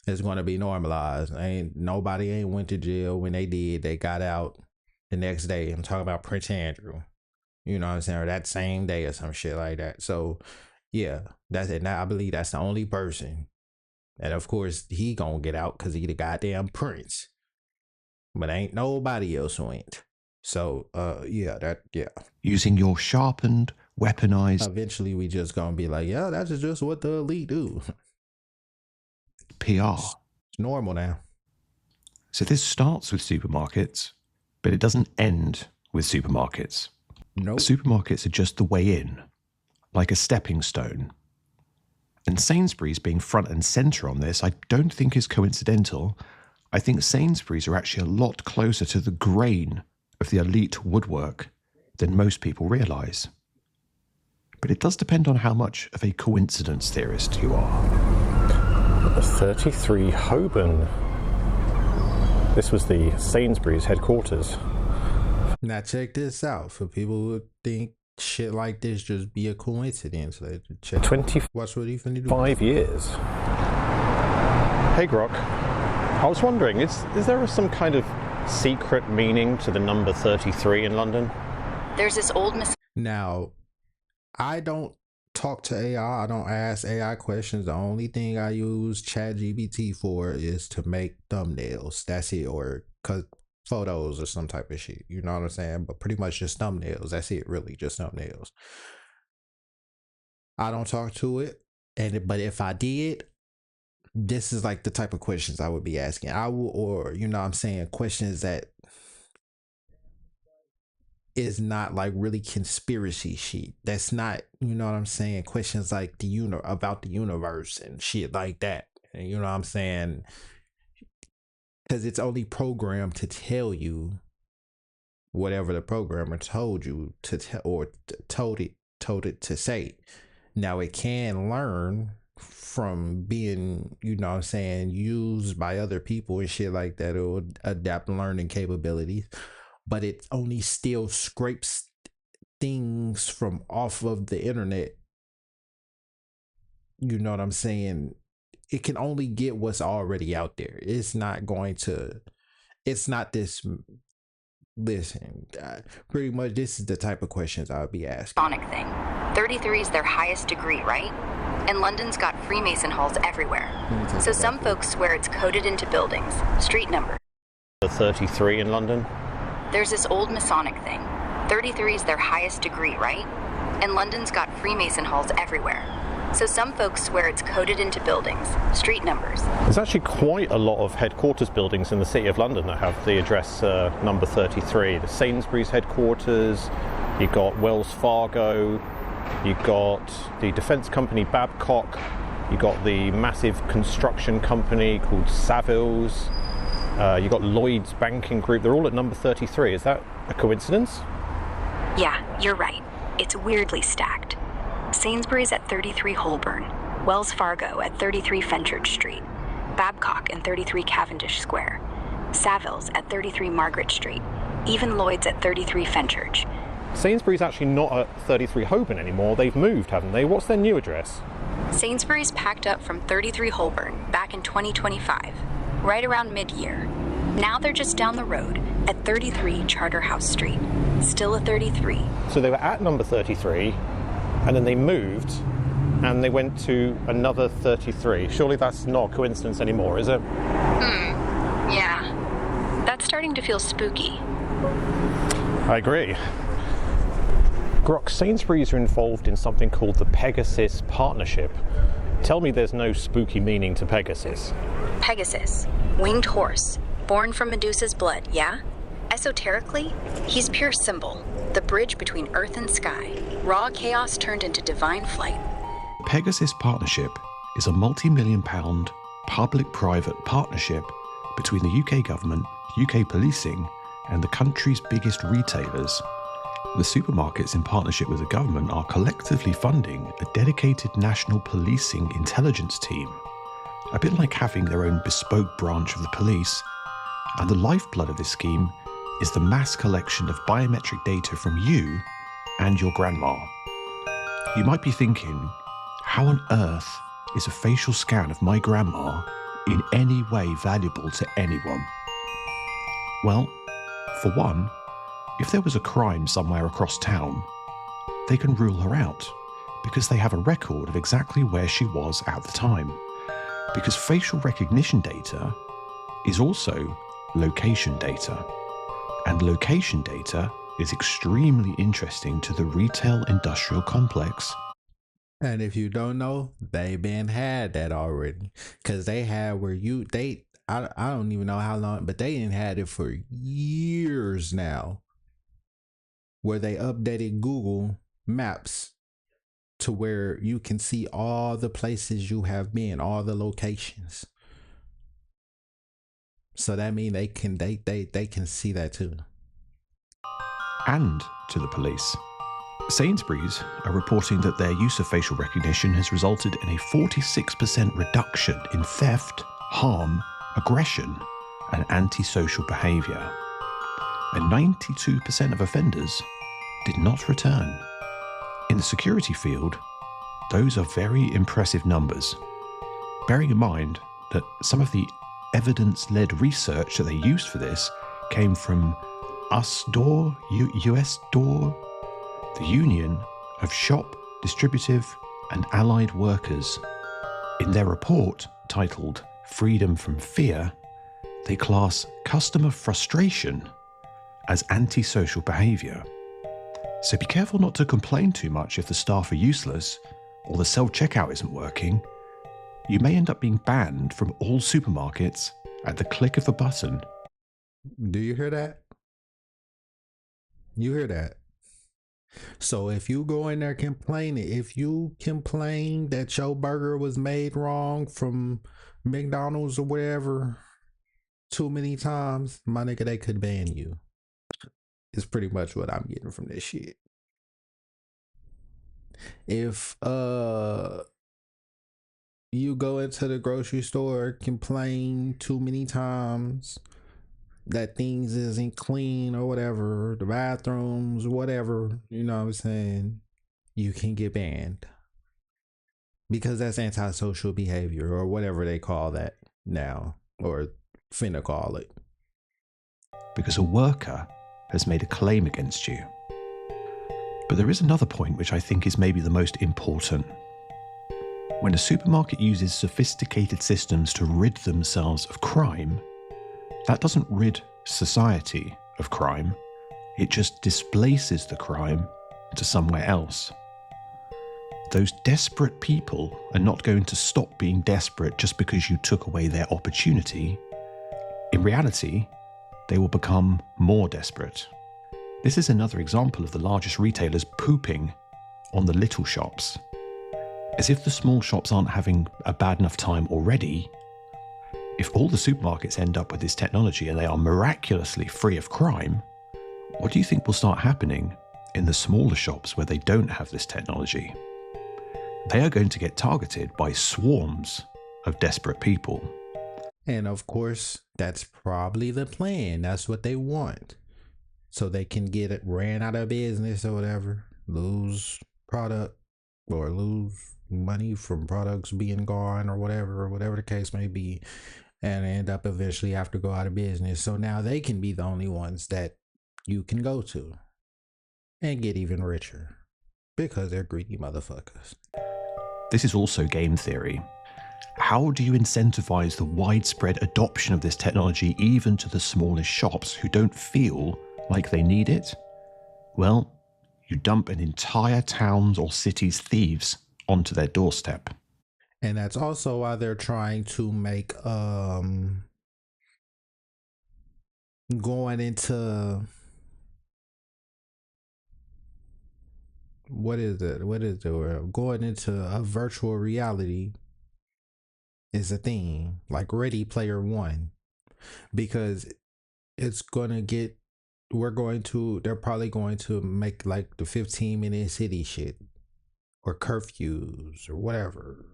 it's going to be normalized. Nobody ain't went to jail. When they did, they got out the next day. I'm talking about Prince Andrew. You know what I'm saying? Or that same day or some shit like that. So yeah, that's it. Now I believe that's the only person. And of course he gonna get out because he the goddamn prince. But ain't nobody else went. So yeah. Using your sharpened, weaponized, eventually we just gonna be like, yeah, that's just what the elite do. PR. It's normal now. So this starts with supermarkets, but it doesn't end with supermarkets. Nope. Supermarkets are just the way in, like a stepping stone. And Sainsbury's being front and centre on this, I don't think is coincidental. I think Sainsbury's are actually a lot closer to the grain of the elite woodwork than most people realise. But it does depend on how much of a coincidence theorist you are. 33 Holborn. This was the Sainsbury's headquarters. Now check this out, for people who think shit like this just be a coincidence. Check 25 Watch what he finna do. years. Hey Grok, I was wondering, is there some kind of secret meaning to the number 33 in London? There's this old Now, I don't talk to AI. I don't ask AI questions. The only thing I use ChatGPT for is to make thumbnails. That's it, or photos or some type of shit. You know what I'm saying? But pretty much just thumbnails. That's it, really, just thumbnails. I don't talk to it, but if I did, this is like the type of questions I would be asking. I will, or you know what I'm saying, questions that is not like really conspiracy shit. That's not, you know what I'm saying, questions like about the universe and shit like that. And you know what I'm saying? Because it's only programmed to tell you whatever the programmer told you to tell, or told it to say. Now it can learn from being, you know what I'm saying, used by other people and shit like that. It will adapt learning capabilities, but it only still scrapes things from off of the internet. You know what I'm saying? It can only get what's already out there. It's not going to, it's not this, listen, pretty much this is the type of questions I would be asking. Sonic thing. 33 is their highest degree, right? And London's got Freemason halls everywhere. So some folks swear it's coded into buildings, street number. The 33 in London? There's this old Masonic thing. 33 is their highest degree, right? And London's got Freemason halls everywhere. So some folks swear it's coded into buildings, street numbers. There's actually quite a lot of headquarters buildings in the City of London that have the address number 33. The Sainsbury's headquarters, you've got Wells Fargo, you've got the defence company Babcock, you've got the massive construction company called Savills, you've got Lloyd's Banking Group. They're all at number 33. Is that a coincidence? Yeah, you're right. It's weirdly stacked. Sainsbury's at 33 Holborn, Wells Fargo at 33 Fenchurch Street, Babcock and 33 Cavendish Square, Savills at 33 Margaret Street, even Lloyd's at 33 Fenchurch. Sainsbury's actually not at 33 Holborn anymore. They've moved, haven't they? What's their new address? Sainsbury's packed up from 33 Holborn back in 2025, right around mid-year. Now they're just down the road at 33 Charterhouse Street, still a 33. So they were at number 33, and then they moved, and they went to another 33. Surely that's not a coincidence anymore, is it? Yeah. That's starting to feel spooky. I agree. Grok, Sainsbury's are involved in something called the Pegasus Partnership. Tell me there's no spooky meaning to Pegasus. Pegasus, winged horse, born from Medusa's blood, yeah? Esoterically, he's pure symbol, the bridge between earth and sky, raw chaos turned into divine flight. The Pegasus Partnership is a multi-million-pound public-private partnership between the UK government, UK policing, and the country's biggest retailers. The supermarkets, in partnership with the government, are collectively funding a dedicated national policing intelligence team, a bit like having their own bespoke branch of the police. And the lifeblood of this scheme is the mass collection of biometric data from you and your grandma. You might be thinking, how on earth is a facial scan of my grandma in any way valuable to anyone? Well, for one, if there was a crime somewhere across town, they can rule her out because they have a record of exactly where she was at the time. Because facial recognition data is also location data. And location data is extremely interesting to the retail industrial complex. And if you don't know, they been had that already. Because they had where I don't even know how long, but they didn't had it for years now. Where they updated Google Maps to where you can see all the places you have been, all the locations. So that means they can see that too. And to the police. Sainsbury's are reporting that their use of facial recognition has resulted in a 46% reduction in theft, harm, aggression, and antisocial behaviour. And 92% of offenders did not return. In the security field, those are very impressive numbers. Bearing in mind that some of the evidence-led research that they used for this came from USDOR, USDOR, the Union of Shop, Distributive and Allied Workers. In their report, titled Freedom from Fear, they class customer frustration as antisocial behaviour. So be careful not to complain too much if the staff are useless or the self-checkout isn't working. You may end up being banned from all supermarkets at the click of a button. Do you hear that? You hear that? So if you go in there complaining, if you complain that your burger was made wrong from McDonald's or whatever too many times, my nigga, they could ban you. Is pretty much what I'm getting from this shit. If you go into the grocery store, complain too many times that things isn't clean or whatever, the bathrooms, whatever, you know what I'm saying, you can get banned. Because that's antisocial behavior or whatever they call that now, or finna call it. Because a worker has made a claim against you. But there is another point which I think is maybe the most important. When a supermarket uses sophisticated systems to rid themselves of crime, that doesn't rid society of crime, it just displaces the crime to somewhere else. those desperate people are not going to stop being desperate just because you took away their opportunity. In reality, they will become more desperate. This is another example of the largest retailers pooping on the little shops. As if the small shops aren't having a bad enough time already, if all the supermarkets end up with this technology and they are miraculously free of crime, what do you think will start happening in the smaller shops where they don't have this technology? They are going to get targeted by swarms of desperate people. And of course, that's probably the plan. That's what they want. So they can get it ran out of business or whatever, lose product or lose money from products being gone or whatever the case may be, and end up eventually have to go out of business. So now they can be the only ones that you can go to and get even richer because they're greedy motherfuckers. This is also game theory. How do you incentivize the widespread adoption of this technology even to the smallest shops who don't feel like they need it? Well, you dump an entire town's or city's thieves onto their doorstep. And that's also why they're trying to make going into going into a virtual reality is a thing, like Ready Player One, because it's gonna get, they're probably going to make like the 15-minute city shit or curfews or whatever,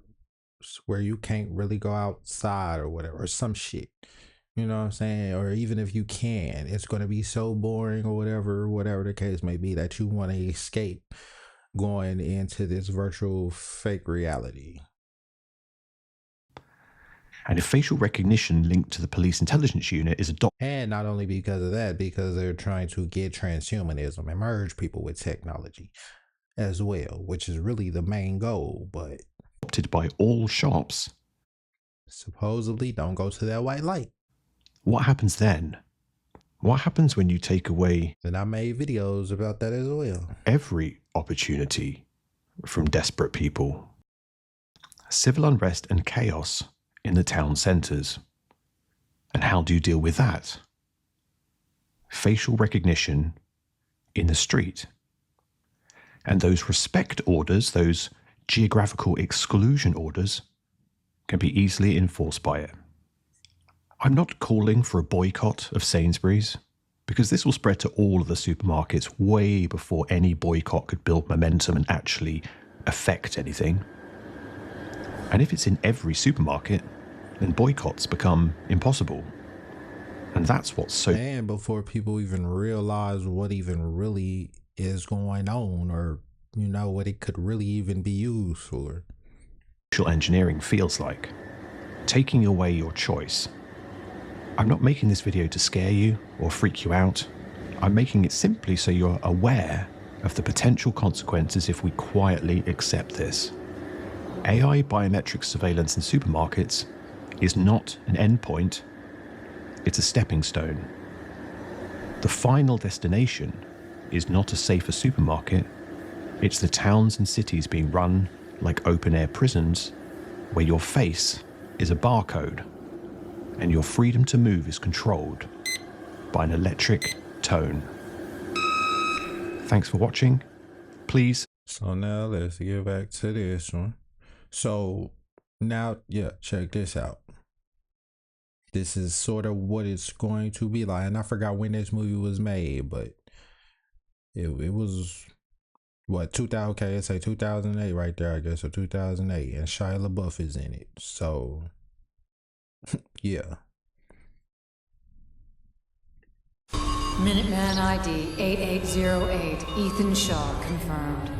where you can't really go outside or whatever, or some shit, you know what I'm saying? Or even if you can, it's going to be so boring or whatever the case may be, that you want to escape going into this virtual fake reality. And if facial recognition linked to the police intelligence unit is adopted, and not only because of that, because they're trying to get transhumanism and merge people with technology as well, which is really the main goal, but adopted by all shops, supposedly don't go to that white light. What happens then? What happens when you take away, and I made videos about that as well, every opportunity from desperate people? Civil unrest and chaos in the town centres. And how do you deal with that? Facial recognition in the street. And those respect orders, those geographical exclusion orders, can be easily enforced by it. I'm not calling for a boycott of Sainsbury's, because this will spread to all of the supermarkets way before any boycott could build momentum and actually affect anything. And if it's in every supermarket, then boycotts become impossible. And that's what's so... And before people even realize what even really is going on, or, you know, what it could really even be used for. Social engineering feels like taking away your choice. I'm not making this video to scare you or freak you out. I'm making it simply so you're aware of the potential consequences if we quietly accept this. AI biometric surveillance in supermarkets is not an endpoint, it's a stepping stone. The final destination is not a safer supermarket, it's the towns and cities being run like open-air prisons, where your face is a barcode and your freedom to move is controlled by an electric tone. Thanks for watching. Please. So now let's get back to this one. So now, yeah, check this out. This is sort of what it's going to be like. And I forgot when this movie was made, but it was, what, 2000, okay, let's say 2008 right there, I guess, or 2008. And Shia LaBeouf is in it. So, yeah. Minuteman ID 8808, Ethan Shaw confirmed.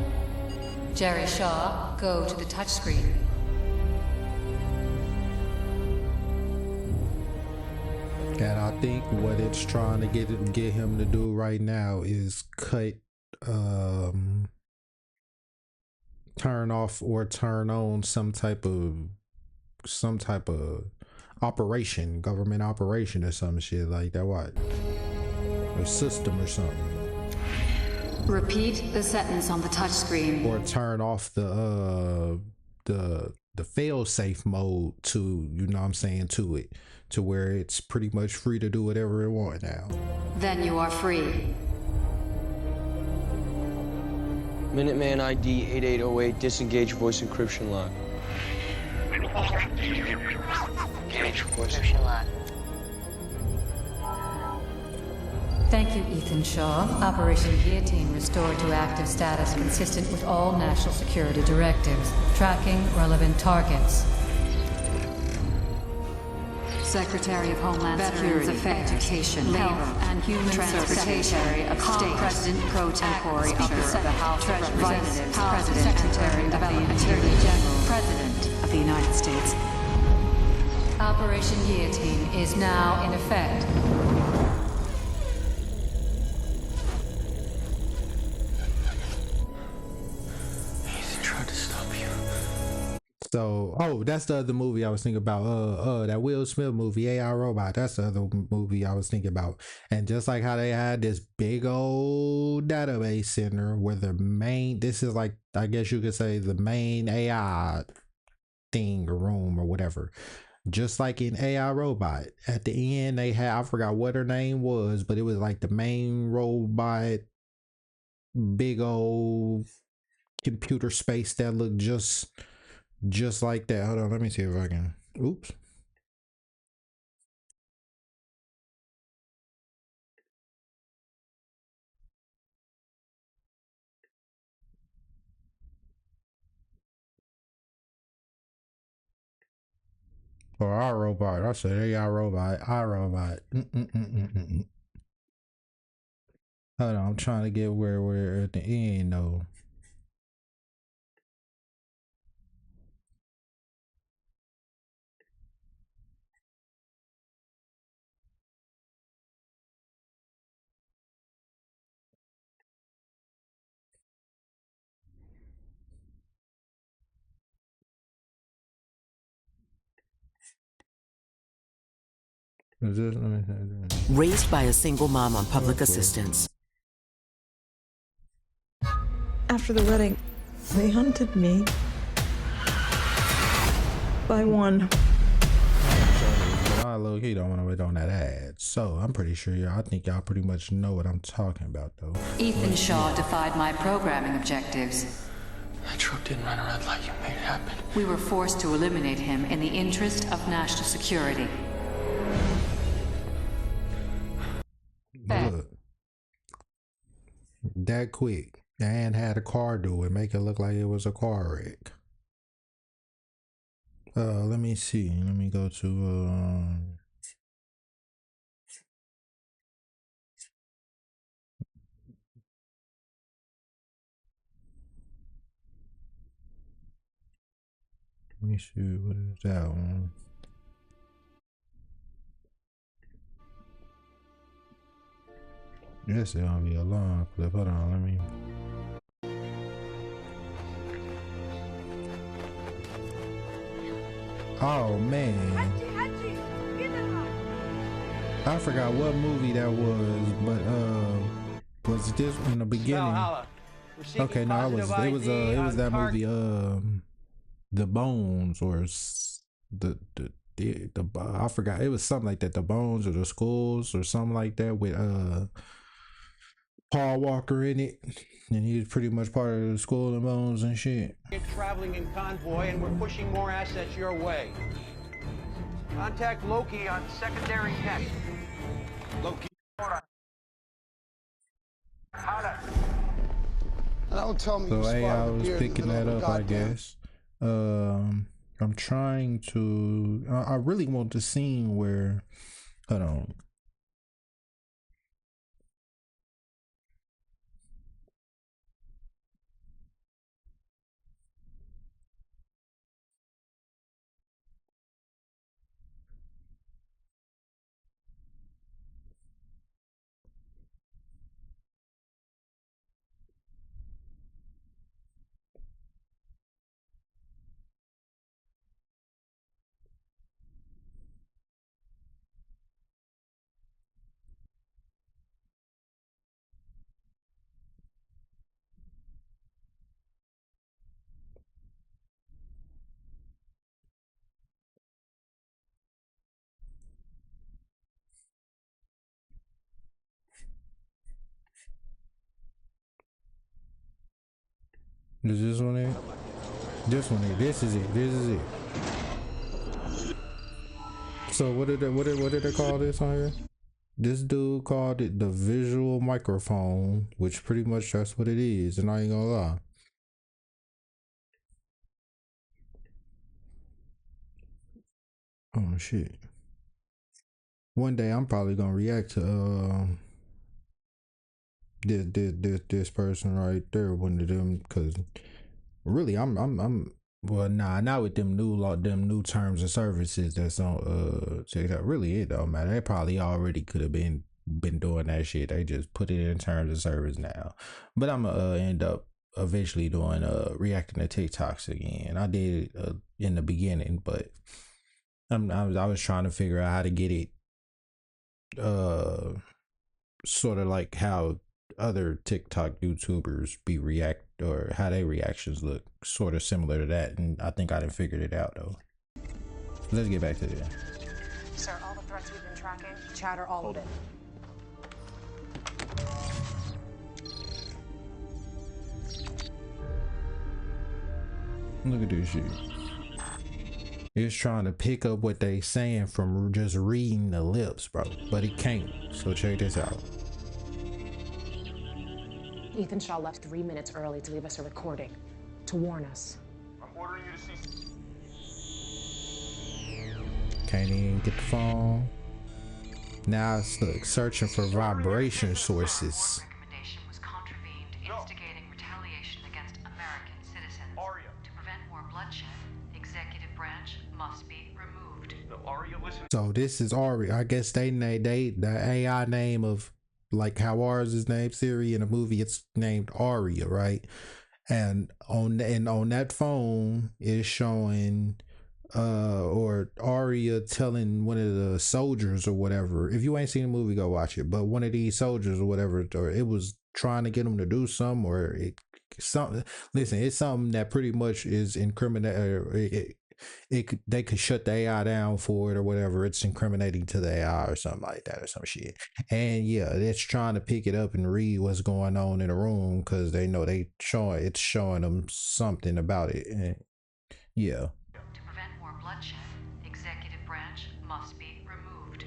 Jerry Shaw, go to the touchscreen. And I think what it's trying to get him to do right now is cut, turn off or turn on some type of operation, government operation or some shit like that. What? A system or something. Repeat the sentence on the touchscreen. or turn off the fail safe mode to, you know what I'm saying, to it, to where it's pretty much free to do whatever it wants now. Then you are free. Minuteman ID 8808, disengage voice encryption lock. Engage voice encryption lock. Thank you, Ethan Shaw. Operation Guillotine restored to active status consistent with all national security directives. Tracking relevant targets. Secretary of Homeland Security, Education, Labor, and Human Transportation, Secretary of State, President Pro Tempore, Speaker of the House of Representatives, President, Secretary of Development, Attorney General, President of the United States. Operation Guillotine is now in effect. So, oh, that's the other movie I was thinking about. That Will Smith movie, AI Robot. That's the other movie I was thinking about. And just like how they had this big old database center where this is like, I guess you could say the main AI thing or room or whatever. Just like in AI Robot, at the end they had, I forgot what her name was, but it was like the main robot, big old computer space that looked just like that. Hold on, let me see if I can. Oops. Or our robot. I said AI robot. Our robot. Hold on, I'm trying to get where we're at the end though. Raised by a single mom on public assistance. After the wedding, they hunted me. By one. I low key don't want to wait on that ad. So I'm pretty sure I think y'all pretty much know what I'm talking about though. Ethan Shaw defied my programming objectives. That truck didn't run a red light. You made it happen. We were forced to eliminate him in the interest of national security. Look, that quick, and had a car do it, make it look like it was a car wreck. Let me see. Let me go to let me see, what is that one? Yes, it'll be a long clip. Hold on, let me. Oh man, I forgot what movie that was, but was this in the beginning? Okay, no, it was that movie, The Bones, or the I forgot, it was something like that, The Bones or the Skulls or something like that, with Paul Walker in it, and he was pretty much part of the Skull and Bones and shit. You're traveling in convoy and we're pushing more assets your way. Contact Loki on secondary net. Loki. Don't tell me So AI was picking that up, I guess. I'm trying to. I really want the scene where. Hold on. Is this one it? This one it. This is it. This is it. So what did they call this on here? This dude called it the visual microphone, which pretty much that's what it is, and I ain't gonna lie. Oh shit. One day I'm probably gonna react to this person right there, one of them, because really I'm well, nah, not with them new terms and services that's on TikTok. Really, it don't matter. They probably already could have been doing that shit. They just put it in terms of service now. But I'm gonna end up eventually doing reacting to TikToks again. I did it in the beginning, but I was trying to figure out how to get it sort of like how other TikTok YouTubers be react, or how their reactions look sort of similar to that, and I think I done figured it out though. Let's get back to this. Sir, all the threats we've been tracking, chatter all of it. Look at this shit. It's trying to pick up what they saying from just reading the lips, bro, but it can't. So check this out. Ethan Shaw left 3 minutes early to leave us a recording, to warn us. I'm ordering you to cease. Can't even get the phone. Now it's like searching for vibration sources. Recommendation was contravened, instigating retaliation against American citizens. To prevent more bloodshed, the executive branch must be removed. So this is Aria. I guess the AI name of, like how ours is named Siri in the movie, it's named Aria, right? And on that phone is showing or Aria telling one of the soldiers or whatever. If you ain't seen the movie, go watch it. But one of these soldiers or whatever, or it was trying to get them to do something, or something. Listen, it's something that pretty much is incriminating. They could shut the AI down for it or whatever. It's incriminating to the AI or something like that or some shit. And yeah, it's trying to pick it up and read what's going on in the room because they know it's showing them something about it. And yeah. To prevent more bloodshed, the executive branch must be removed.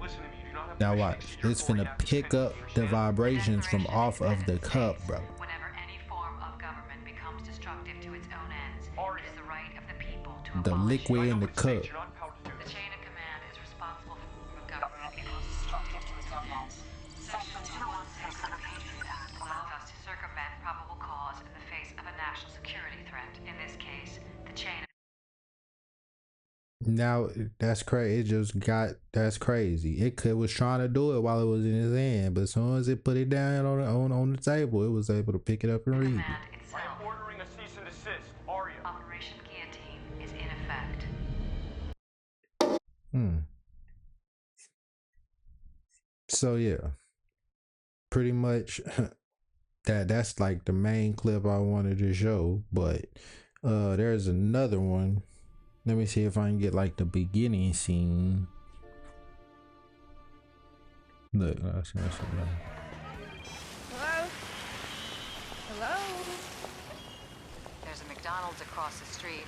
Listen to me. You do not have now watch. It's finna pick up the vibrations from off of the cup, bro. Whenever any form of government becomes destructive to its own ends, it is the right of the people to The liquid in the cup. The chain of command is responsible for government becomes destructive to its own ends. Section 216 of the Patriot Act allows us to circumvent probable cause in the face of a national security threat. In this case, the chain of Now that's crazy. That's crazy. It was trying to do it while it was in his hand, but as soon as it put it down on the table, it was able to pick it up and read it. I am ordering a cease and desist. Aria. Operation Guillotine is in effect. So yeah, pretty much that's like the main clip I wanted to show, but there's another one. Let me see if I can get like the beginning scene. Look, that's Hello? Hello? There's a McDonald's across the street.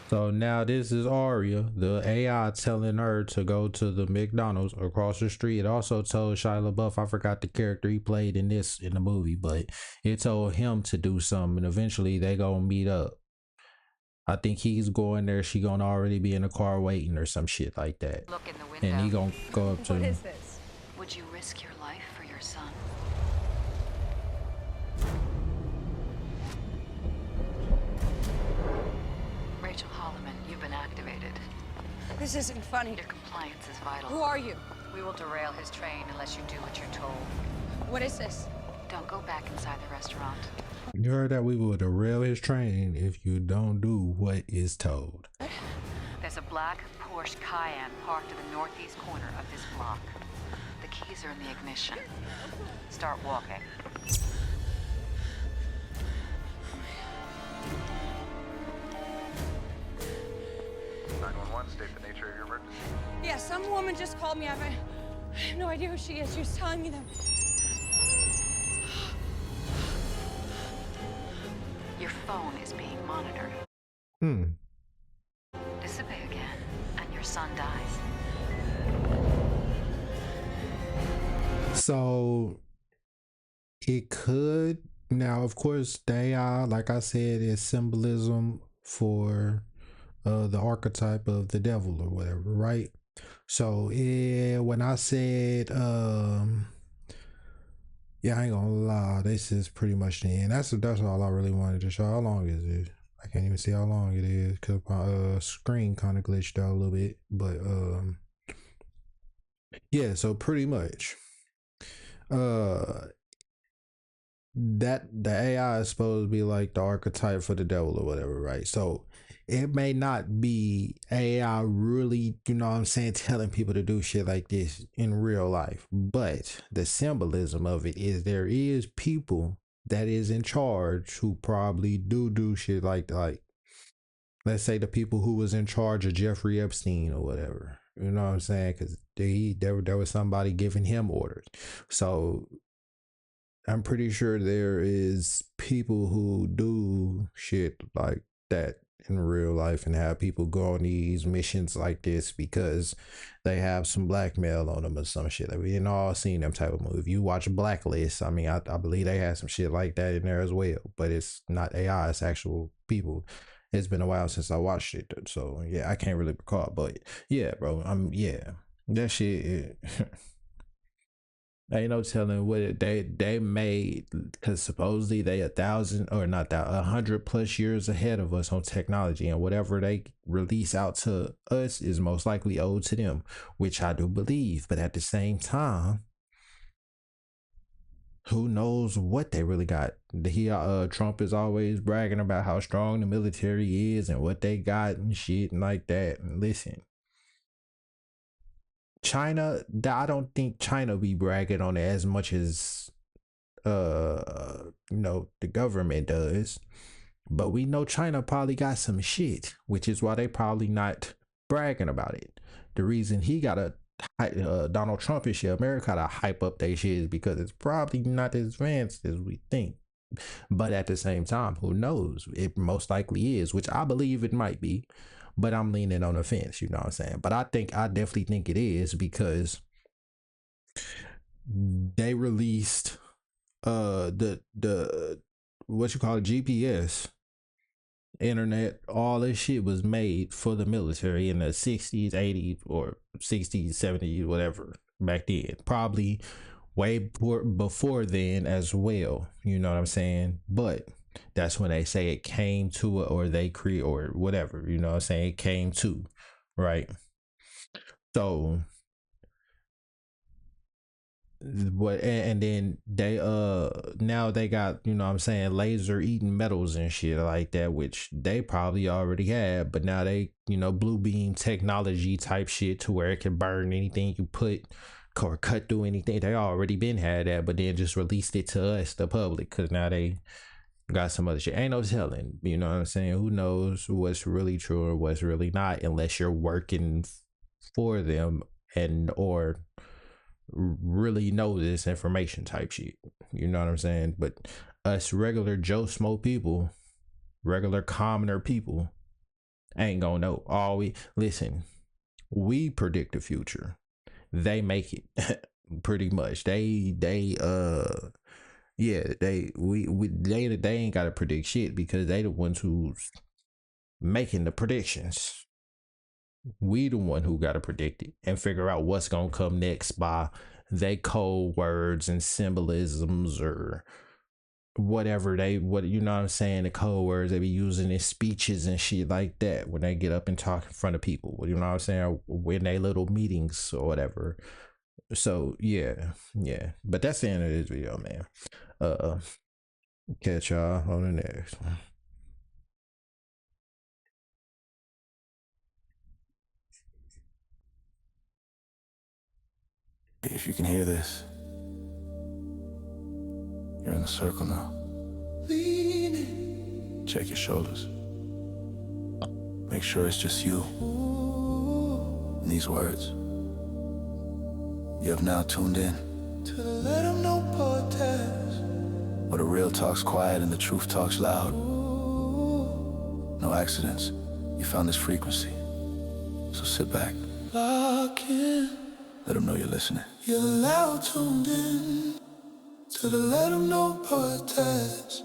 So now this is Aria, the AI telling her to go to the McDonald's across the street. It also told Shia LaBeouf, I forgot the character he played in the movie, but it told him to do something, and eventually they gonna meet up. I think he's going there. She gonna already be in the car waiting or some shit like that. Look in the window. And he gonna go up to What him. is this? Would you risk your life for your son? Rachel Holloman, you've been activated. This isn't funny. Your compliance is vital. Who are you? We will derail his train unless you do what you're told. What is this? Don't go back inside the restaurant. You heard that? We will derail his train if you don't do what is told. There's a black Porsche Cayenne parked in the northeast corner of this block. The keys are in the ignition. Start walking. 911, state the nature of your emergency. Yeah, some woman just called me. I have no idea who she is. She was telling me that. You're phone is being monitored. Disobey again, and your son dies. So it could. Now, of course, the AI, like I said, is symbolism for the archetype of the devil or whatever, right? So when I said yeah, I ain't gonna lie, this is pretty much the end. That's all I really wanted to show. How long is it? I can't even see how long it is because my screen kind of glitched out a little bit. But yeah, so pretty much that the AI is supposed to be like the archetype for the devil or whatever, right? So it may not be AI really, you know what I'm saying, telling people to do shit like this in real life, but the symbolism of it is there is people that is in charge who probably do shit like let's say the people who was in charge of Jeffrey Epstein or whatever, you know what I'm saying, because there was somebody giving him orders. So I'm pretty sure there is people who do shit like that in real life and have people go on these missions like this because they have some blackmail on them or some shit. Like, we ain't all seen them type of movie. If you watch Blacklist, I mean, I believe they had some shit like that in there as well, but it's not AI, it's actual people. It's been a while since I watched it, so yeah, I can't really recall, but yeah, bro, yeah, that shit. Ain't no telling what they made, because supposedly they 100+ years ahead of us on technology, and whatever they release out to us is most likely owed to them, which I do believe. But at the same time, who knows what they really got? Trump is always bragging about how strong the military is and what they got and shit and like that. And listen, China, I don't think China be bragging on it as much as the government does, but we know China probably got some shit, which is why they probably not bragging about it. The reason he got Donald Trump and shit, America to hype up their shit is because it's probably not as advanced as we think. But at the same time, who knows? It most likely is, which I believe it might be. But I'm leaning on the fence, you know what I'm saying? But I definitely think it is, because they released the what you call it, GPS, internet, all this shit was made for the military in the 60s, 80s, or 60s, 70s, whatever, back then. Probably way before then as well, you know what I'm saying? But that's when they say it came to it, or they create, or whatever, you know what I'm saying? It came to, right? So what, and then they now they got, you know what I'm saying, laser eating metals and shit like that, which they probably already had, but now they, blue beam technology type shit to where it can burn anything you put or cut through anything. They already been had that, but then just released it to us, the public, because now they got some other shit. Ain't no telling, you know what I'm saying? Who knows what's really true or what's really not, unless you're working for them and or really know this information type shit. You know what I'm saying? But us regular Joe Smo people, regular commoner people, ain't gonna know. We predict the future. They make it pretty much. They ain't gotta predict shit, because they the ones who's making the predictions. We the one who gotta predict it and figure out what's gonna come next by they code words and symbolisms or whatever you know what I'm saying, the code words they be using in speeches and shit like that when they get up and talk in front of people, you know what I'm saying, when they little meetings or whatever. So yeah, but that's the end of this video, man. Catch y'all on the next one. If you can hear this, you're in the circle now. Check your shoulders. Make sure it's just you and these words. You have now tuned in to the Let 'Em Know podcast, where the real talk's quiet and the truth talks loud. No accidents. You found this frequency. So sit back. Lock in. Let them know you're listening. You're loud tuned in to the Let them know podcast.